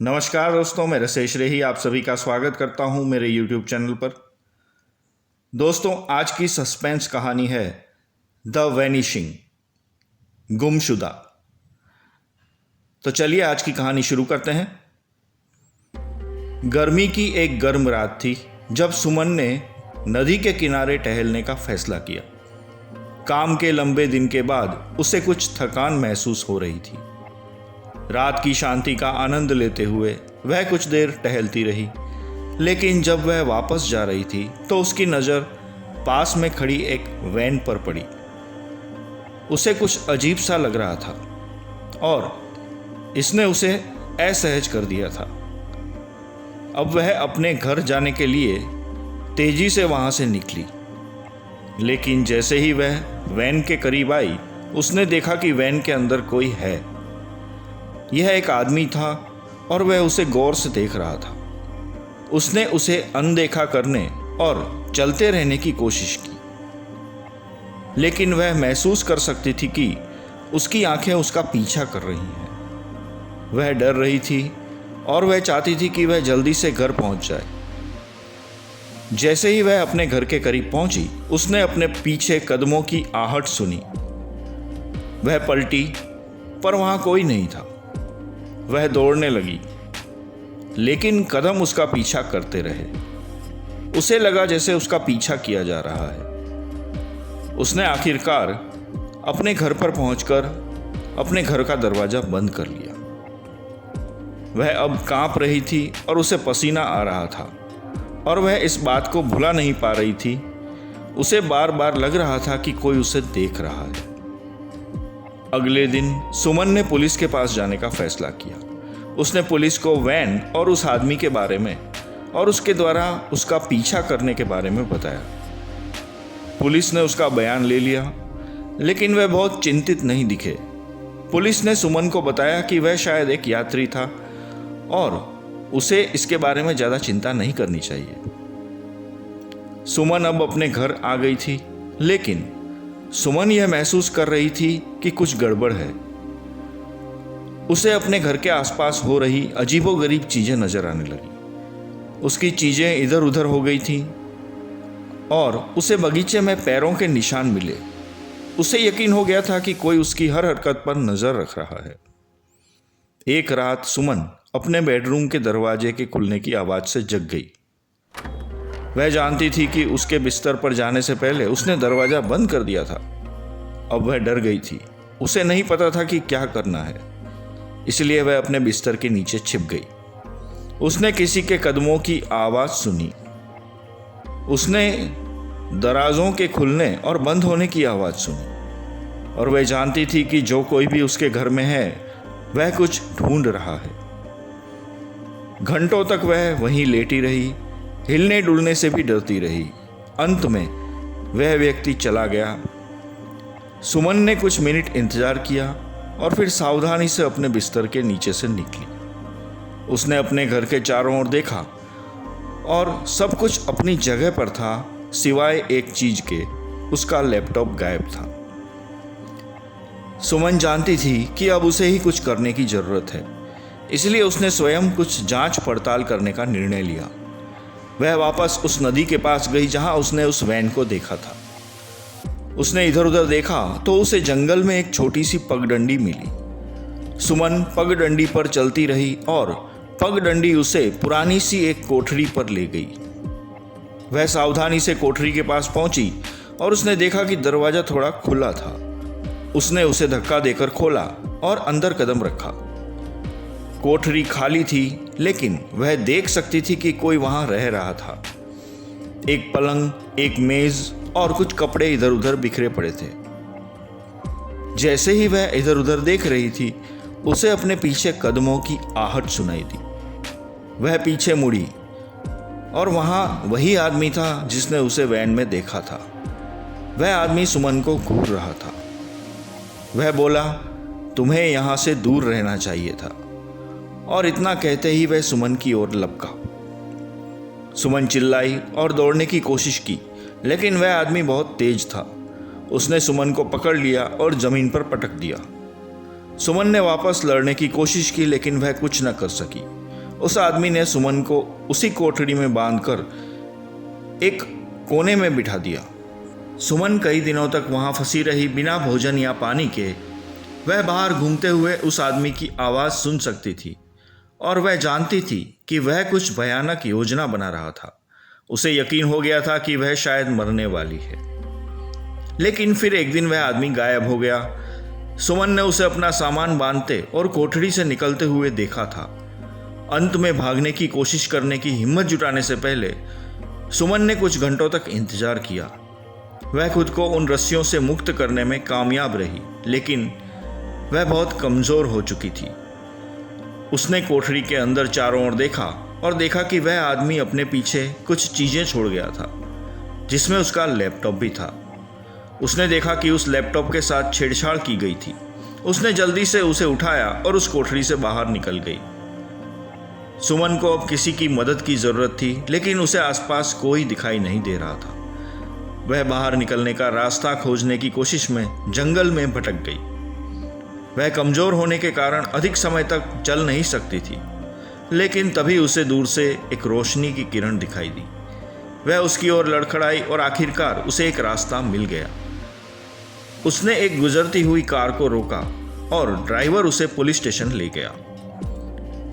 नमस्कार दोस्तों, मैं रसेश रेही आप सभी का स्वागत करता हूं मेरे YouTube चैनल पर। दोस्तों, आज की सस्पेंस कहानी है द वैनिशिंग, गुमशुदा। तो चलिए आज की कहानी शुरू करते हैं। गर्मी की एक गर्म रात थी जब सुमन ने नदी के किनारे टहलने का फैसला किया। काम के लंबे दिन के बाद उसे कुछ थकान महसूस हो रही थी। रात की शांति का आनंद लेते हुए वह कुछ देर टहलती रही, लेकिन जब वह वापस जा रही थी तो उसकी नज़र पास में खड़ी एक वैन पर पड़ी। उसे कुछ अजीब सा लग रहा था और इसने उसे असहज कर दिया था। अब वह अपने घर जाने के लिए तेजी से वहां से निकली, लेकिन जैसे ही वह वैन के करीब आई उसने देखा कि वैन के अंदर कोई है। यह एक आदमी था और वह उसे गौर से देख रहा था। उसने उसे अनदेखा करने और चलते रहने की कोशिश की, लेकिन वह महसूस कर सकती थी कि उसकी आंखें उसका पीछा कर रही हैं। वह डर रही थी और वह चाहती थी कि वह जल्दी से घर पहुंच जाए। जैसे ही वह अपने घर के करीब पहुंची, उसने अपने पीछे कदमों की आहट सुनी। वह पलटी, पर वहां कोई नहीं था। वह दौड़ने लगी, लेकिन कदम उसका पीछा करते रहे। उसे लगा जैसे उसका पीछा किया जा रहा है। उसने आखिरकार अपने घर पर पहुंचकर अपने घर का दरवाजा बंद कर लिया। वह अब कांप रही थी और उसे पसीना आ रहा था, और वह इस बात को भुला नहीं पा रही थी। उसे बार बार लग रहा था कि कोई उसे देख रहा है। अगले दिन सुमन ने पुलिस के पास जाने का फैसला किया। उसने पुलिस को वैन और उस आदमी के बारे में और उसके द्वारा उसका पीछा करने के बारे में बताया। पुलिस ने उसका बयान ले लिया, लेकिन वह बहुत चिंतित नहीं दिखे। पुलिस ने सुमन को बताया कि वह शायद एक यात्री था और उसे इसके बारे में ज़्यादा चिंता नहीं करनी चाहिए। सुमन अब अपने घर आ गई थी, लेकिन सुमन यह महसूस कर रही थी कि कुछ गड़बड़ है। उसे अपने घर के आसपास हो रही अजीबोगरीब चीज़ें नजर आने लगी। उसकी चीज़ें इधर उधर हो गई थीं और उसे बगीचे में पैरों के निशान मिले। उसे यकीन हो गया था कि कोई उसकी हर हरकत पर नज़र रख रहा है। एक रात सुमन अपने बेडरूम के दरवाजे के खुलने की आवाज़ से जग गई। वह जानती थी कि उसके बिस्तर पर जाने से पहले उसने दरवाज़ा बंद कर दिया था। अब वह डर गई थी। उसे नहीं पता था कि क्या करना है, इसलिए वह अपने बिस्तर के नीचे छिप गई। उसने किसी के कदमों की आवाज़ सुनी। उसने दराजों के खुलने और बंद होने की आवाज़ सुनी, और वह जानती थी कि जो कोई भी उसके घर में है वह कुछ ढूंढ रहा है। घंटों तक वह वहीं लेटी रही, हिलने डुलने से भी डरती रही। अंत में वह व्यक्ति चला गया। सुमन ने कुछ मिनट इंतजार किया और फिर सावधानी से अपने बिस्तर के नीचे से निकली। उसने अपने घर के चारों ओर देखा और सब कुछ अपनी जगह पर था, सिवाय एक चीज के, उसका लैपटॉप गायब था। सुमन जानती थी कि अब उसे ही कुछ करने की जरूरत है, इसलिए उसने स्वयं कुछ जांच पड़ताल करने का निर्णय लिया। वह वापस उस नदी के पास गई जहां उसने उस वैन को देखा था। उसने इधर उधर देखा तो उसे जंगल में एक छोटी सी पगडंडी मिली। सुमन पगडंडी पर चलती रही और पगडंडी उसे पुरानी सी एक कोठरी पर ले गई। वह सावधानी से कोठरी के पास पहुंची और उसने देखा कि दरवाजा थोड़ा खुला था। उसने उसे धक्का देकर खोला और अंदर कदम रखा। कोठरी खाली थी, लेकिन वह देख सकती थी कि कोई वहां रह रहा था। एक पलंग, एक मेज और कुछ कपड़े इधर उधर बिखरे पड़े थे। जैसे ही वह इधर उधर देख रही थी, उसे अपने पीछे कदमों की आहट सुनाई दी। वह पीछे मुड़ी और वहां वही आदमी था जिसने उसे वैन में देखा था। वह आदमी सुमन को घूर रहा था। वह बोला, तुम्हें यहां से दूर रहना चाहिए था, और इतना कहते ही वह सुमन की ओर लपका। सुमन चिल्लाई और दौड़ने की कोशिश की, लेकिन वह आदमी बहुत तेज था। उसने सुमन को पकड़ लिया और जमीन पर पटक दिया। सुमन ने वापस लड़ने की कोशिश की, लेकिन वह कुछ न कर सकी। उस आदमी ने सुमन को उसी कोठरी में बांधकर एक कोने में बिठा दिया। सुमन कई दिनों तक वहां फंसी रही, बिना भोजन या पानी के। वह बाहर घूमते हुए उस आदमी की आवाज़ सुन सकती थी और वह जानती थी कि वह कुछ भयानक योजना बना रहा था। उसे यकीन हो गया था कि वह शायद मरने वाली है। लेकिन फिर एक दिन वह आदमी गायब हो गया। सुमन ने उसे अपना सामान बांधते और कोठरी से निकलते हुए देखा था। अंत में भागने की कोशिश करने की हिम्मत जुटाने से पहले सुमन ने कुछ घंटों तक इंतजार किया। वह खुद को उन रस्सियों से मुक्त करने में कामयाब रही, लेकिन वह बहुत कमज़ोर हो चुकी थी। उसने कोठरी के अंदर चारों ओर देखा और देखा कि वह आदमी अपने पीछे कुछ चीज़ें छोड़ गया था, जिसमें उसका लैपटॉप भी था। उसने देखा कि उस लैपटॉप के साथ छेड़छाड़ की गई थी। उसने जल्दी से उसे उठाया और उस कोठरी से बाहर निकल गई। सुमन को अब किसी की मदद की ज़रूरत थी, लेकिन उसे आसपास कोई दिखाई नहीं दे रहा था। वह बाहर निकलने का रास्ता खोजने की कोशिश में जंगल में भटक गई। वह कमज़ोर होने के कारण अधिक समय तक चल नहीं सकती थी, लेकिन तभी उसे दूर से एक रोशनी की किरण दिखाई दी। वह उसकी ओर लड़खड़ाई और आखिरकार उसे एक रास्ता मिल गया। उसने एक गुजरती हुई कार को रोका और ड्राइवर उसे पुलिस स्टेशन ले गया।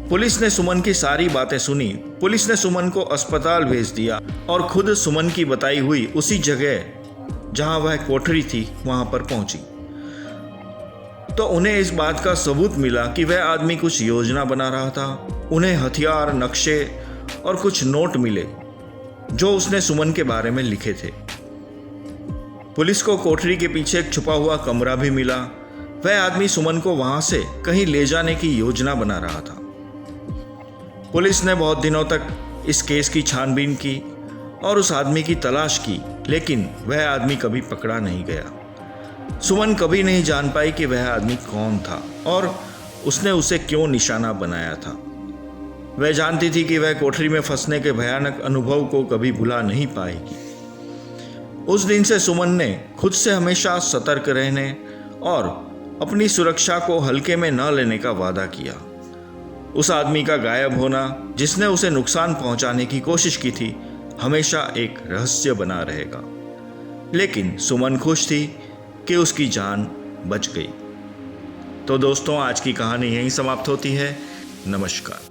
पुलिस ने सुमन की सारी बातें सुनी। पुलिस ने सुमन को अस्पताल भेज दिया और खुद सुमन की बताई हुई उसी जगह जहां वह कोठरी थी वहां पर पहुंची। तो उन्हें इस बात का सबूत मिला कि वह आदमी कुछ योजना बना रहा था। उन्हें हथियार, नक्शे और कुछ नोट मिले जो उसने सुमन के बारे में लिखे थे। पुलिस को कोठरी के पीछे एक छुपा हुआ कमरा भी मिला। वह आदमी सुमन को वहां से कहीं ले जाने की योजना बना रहा था। पुलिस ने बहुत दिनों तक इस केस की छानबीन की और उस आदमी की तलाश की, लेकिन वह आदमी कभी पकड़ा नहीं गया। सुमन कभी नहीं जान पाई कि वह आदमी कौन था और उसने उसे क्यों निशाना बनाया था। वह जानती थी कि वह कोठरी में फंसने के भयानक अनुभव को कभी भुला नहीं पाएगी। उस दिन से सुमन ने खुद से हमेशा सतर्क रहने और अपनी सुरक्षा को हल्के में न लेने का वादा किया। उस आदमी का गायब होना, जिसने उसे नुकसान पहुंचाने की कोशिश की थी, हमेशा एक रहस्य बना रहेगा। लेकिन सुमन खुश थी कि उसकी जान बच गई। तो दोस्तों, आज की कहानी यहीं समाप्त होती है। नमस्कार।